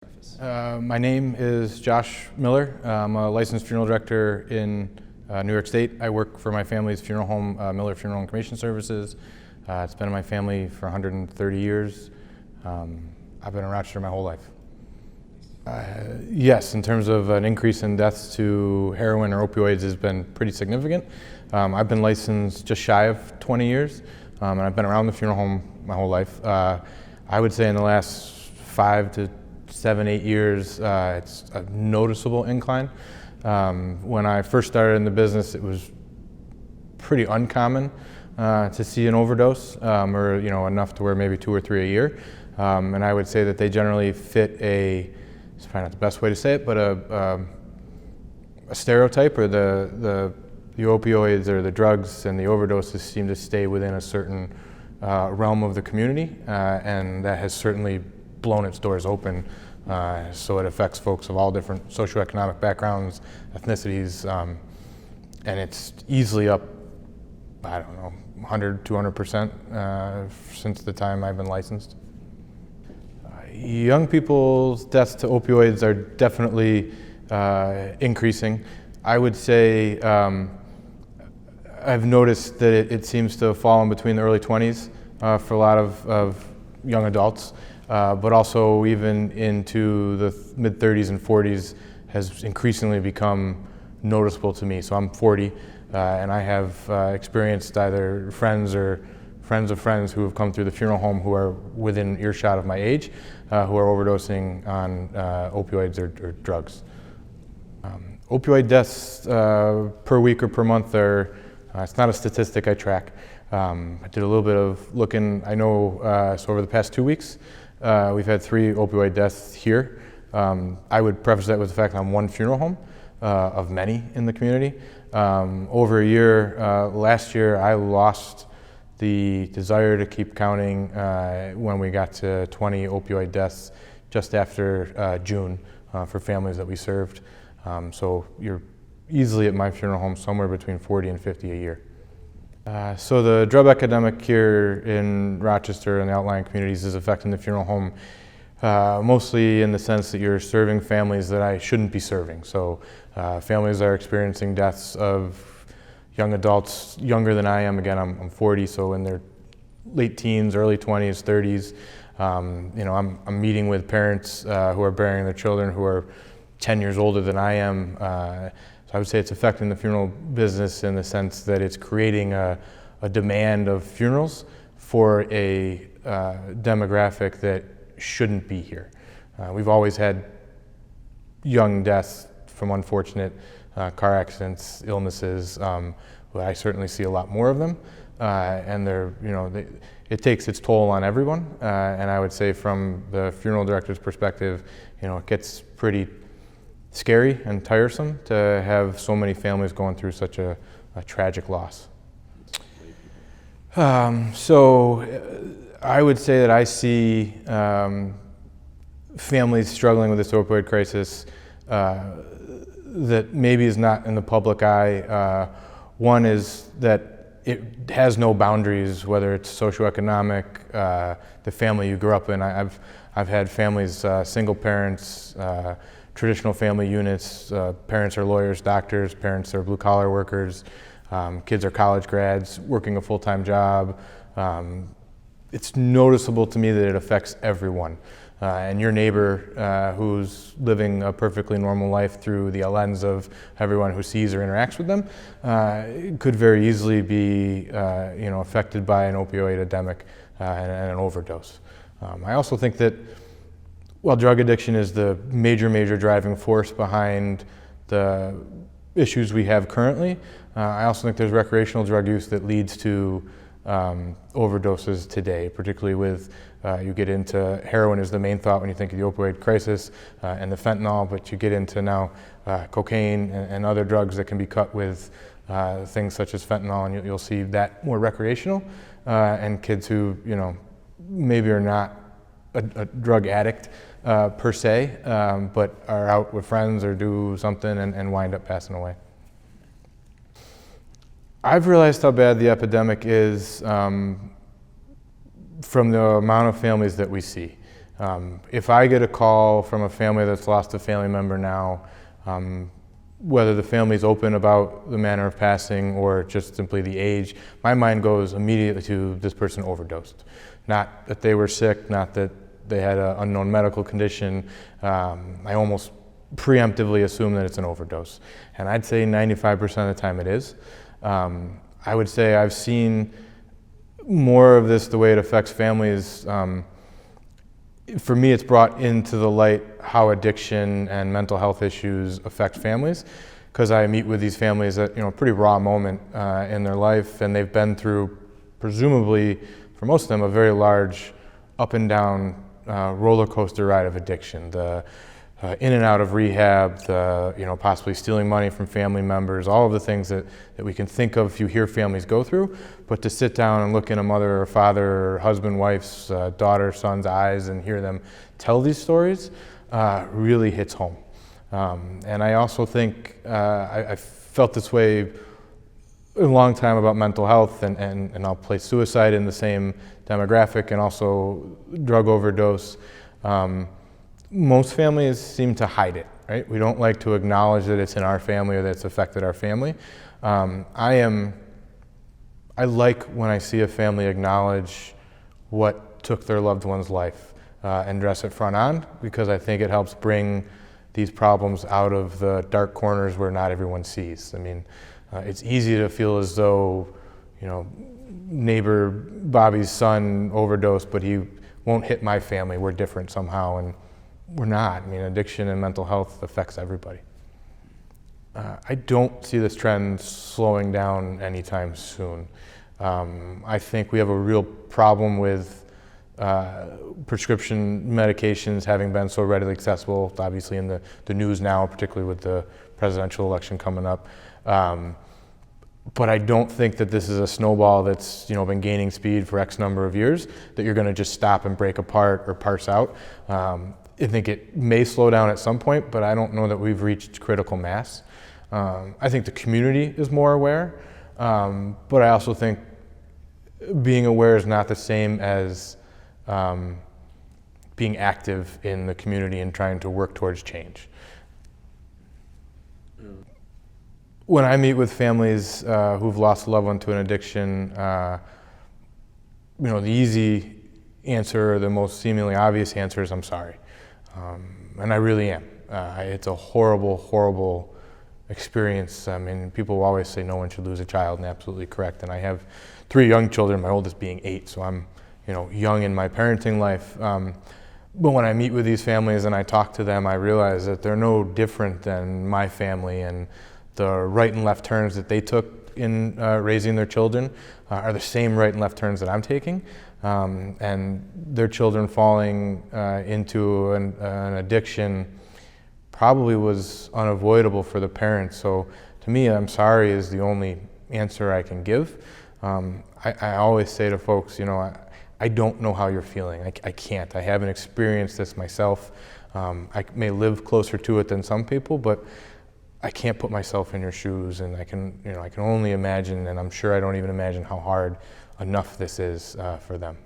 My name is Josh Miller. I'm a licensed funeral director in New York State. I work for my family's funeral home, Miller Funeral and Cremation Services. It's been in my family for 130 years. I've been in Rochester my whole life. Yes, in terms of an increase in deaths to heroin or opioids has been pretty significant. I've been licensed just shy of 20 years, and I've been around the funeral home my whole life. I would say in the last 5 to 7, 8 years, it's a noticeable incline. When I first started in the business, it was pretty uncommon to see an overdose, or enough to where maybe 2 or 3 a year. And I would say that they generally fit it's probably not the best way to say it, but a stereotype, or the opioids or the drugs and the overdoses seem to stay within a certain realm of the community, and that has certainly blown its doors open. So it affects folks of all different socioeconomic backgrounds, ethnicities, and it's easily up, 100, 200% since the time I've been licensed. Young people's deaths to opioids are definitely increasing. I would say I've noticed that it seems to fall in between the early 20s for a lot of young adults, but also even into the mid-30s and 40s has increasingly become noticeable to me. So I'm 40, and I have experienced either friends or friends of friends who have come through the funeral home who are within earshot of my age, who are overdosing on opioids or drugs. Opioid deaths per week or per month it's not a statistic I track. I did a little bit of looking. I know so over the past 2 weeks, we've had 3 opioid deaths here. I would preface that with the fact that I'm one funeral home of many in the community. Over a year, last year, I lost the desire to keep counting when we got to 20 opioid deaths just after June for families that we served. So you're easily at my funeral home somewhere between 40 and 50 a year. So the drug epidemic here in Rochester and the outlying communities is affecting the funeral home mostly in the sense that you're serving families that I shouldn't be serving. So families are experiencing deaths of young adults younger than I am. Again, I'm 40, so in their late teens, early 20s, 30s. I'm meeting with parents who are burying their children who are 10 years older than I am. So I would say it's affecting the funeral business in the sense that it's creating a demand of funerals for a demographic that shouldn't be here. We've always had young deaths from unfortunate car accidents, illnesses. But I certainly see a lot more of them, and it takes its toll on everyone. And I would say, from the funeral director's perspective, it gets pretty scary and tiresome to have so many families going through such a tragic loss. So I would say that I see families struggling with this opioid crisis that maybe is not in the public eye. One is that it has no boundaries, whether it's socioeconomic, the family you grew up in. I've had families, single parents, traditional family units, parents are lawyers, doctors, parents are blue-collar workers, kids are college grads working a full-time job. It's noticeable to me that it affects everyone. And your neighbor who's living a perfectly normal life through the lens of everyone who sees or interacts with them could very easily be affected by an opioid epidemic and an overdose. I also think that while drug addiction is the major driving force behind the issues we have currently, I also think there's recreational drug use that leads to overdoses today, particularly with you get into heroin is the main thought when you think of the opioid crisis, and the fentanyl, but you get into now cocaine and other drugs that can be cut with things such as fentanyl, and you'll see that more recreational, and kids who maybe are not a drug addict per se, but are out with friends or do something and wind up passing away. I've realized how bad the epidemic is from the amount of families that we see. If I get a call from a family that's lost a family member now, whether the family's open about the manner of passing or just simply the age, my mind goes immediately to this person overdosed. Not that they were sick, not that they had an unknown medical condition. I almost preemptively assume that it's an overdose. And I'd say 95% of the time it is. I would say I've seen more of this the way it affects families. For me, it's brought into the light how addiction and mental health issues affect families, because I meet with these families at a pretty raw moment in their life, and they've been through, presumably, for most of them, a very large up and down roller coaster ride of addiction. The in and out of rehab, the possibly stealing money from family members, all of the things that we can think of if you hear families go through. But to sit down and look in a mother or father or husband, wife's, daughter, son's eyes and hear them tell these stories really hits home. And I also think I felt this way a long time about mental health, and I'll place suicide in the same demographic, and also drug overdose. Most families seem to hide it, right? We don't like to acknowledge that it's in our family or that it's affected our family. I like when I see a family acknowledge what took their loved one's life and address it front on, because I think it helps bring these problems out of the dark corners where not everyone sees. I mean, it's easy to feel as though, neighbor Bobby's son overdosed, but he won't hit my family. We're different somehow, and we're not. I mean, addiction and mental health affects everybody. I don't see this trend slowing down anytime soon. I think we have a real problem with prescription medications having been so readily accessible, obviously in the news now, particularly with the presidential election coming up. But I don't think that this is a snowball that's been gaining speed for X number of years, that you're going to just stop and break apart or parse out. I think it may slow down at some point, but I don't know that we've reached critical mass. I think the community is more aware, but I also think being aware is not the same as being active in the community and trying to work towards change. When I meet with families who've lost a loved one to an addiction, the easy answer, or the most seemingly obvious answer is, I'm sorry. And I really am. It's a horrible, horrible experience. I mean, people always say no one should lose a child, and absolutely correct. And I have 3 young children, my oldest being 8, so I'm young in my parenting life. But when I meet with these families and I talk to them, I realize that they're no different than my family, and the right and left turns that they took in raising their children are the same right and left turns that I'm taking. And their children falling into an addiction probably was unavoidable for the parents. So to me, I'm sorry is the only answer I can give. I always say to folks, I don't know how you're feeling. I can't. I haven't experienced this myself. I may live closer to it than some people, but I can't put myself in your shoes, and I can only imagine, and I'm sure I don't even imagine how hard enough this is for them.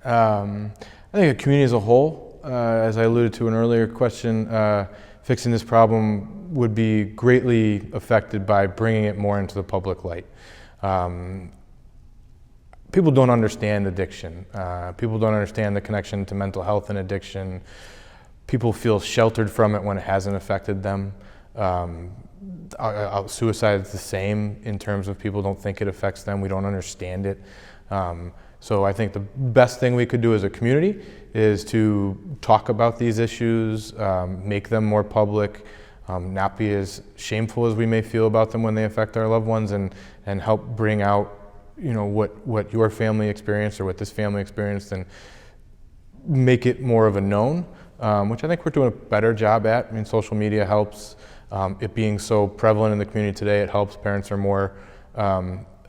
I think the community as a whole, as I alluded to in an earlier question, fixing this problem would be greatly affected by bringing it more into the public light. People don't understand addiction. People don't understand the connection to mental health and addiction. People feel sheltered from it when it hasn't affected them. Suicide is the same in terms of people don't think it affects them. We don't understand it. So I think the best thing we could do as a community is to talk about these issues, make them more public, not be as shameful as we may feel about them when they affect our loved ones, and help bring out what your family experienced or what this family experienced, and make it more of a known, which I think we're doing a better job at. I mean, social media helps. It being so prevalent in the community today, it helps. Parents are more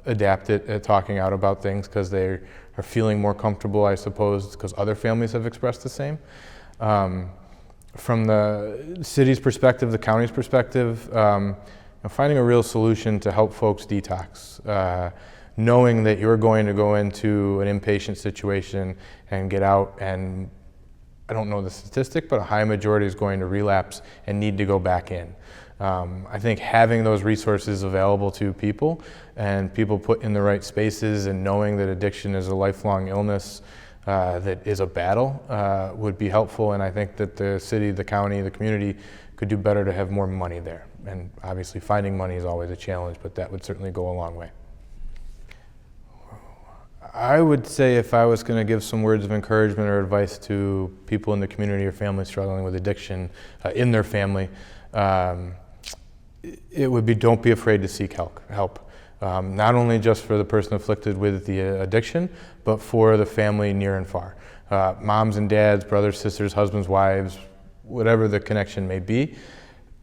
adapted at talking out about things because they are feeling more comfortable, I suppose, because other families have expressed the same. From the city's perspective, the county's perspective, finding a real solution to help folks detox. knowing that you're going to go into an inpatient situation and get out, and I don't know the statistic, but a high majority is going to relapse and need to go back in. I think having those resources available to people and people put in the right spaces and knowing that addiction is a lifelong illness that is a battle would be helpful, and I think that the city, the county, the community could do better to have more money there. And obviously finding money is always a challenge, but that would certainly go a long way. I would say if I was going to give some words of encouragement or advice to people in the community or families struggling with addiction in their family, it would be, don't be afraid to seek help. Not only just for the person afflicted with the addiction, but for the family near and far. Moms and dads, brothers, sisters, husbands, wives, whatever the connection may be.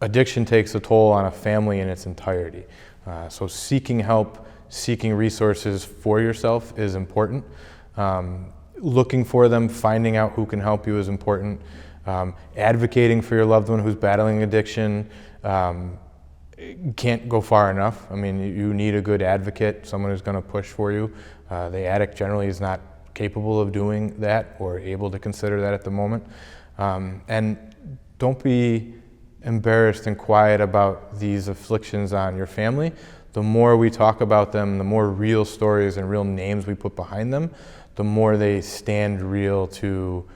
Addiction takes a toll on a family in its entirety. So seeking help, seeking resources for yourself is important. Looking for them, finding out who can help you is important. Advocating for your loved one who's battling addiction can't go far enough. I mean, you need a good advocate, someone who's going to push for you. The addict generally is not capable of doing that or able to consider that at the moment. And don't be embarrassed and quiet about these afflictions on your family. The more we talk about them, the more real stories and real names we put behind them, the more they stand real to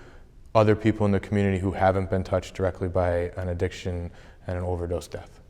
other people in the community who haven't been touched directly by an addiction and an overdose death.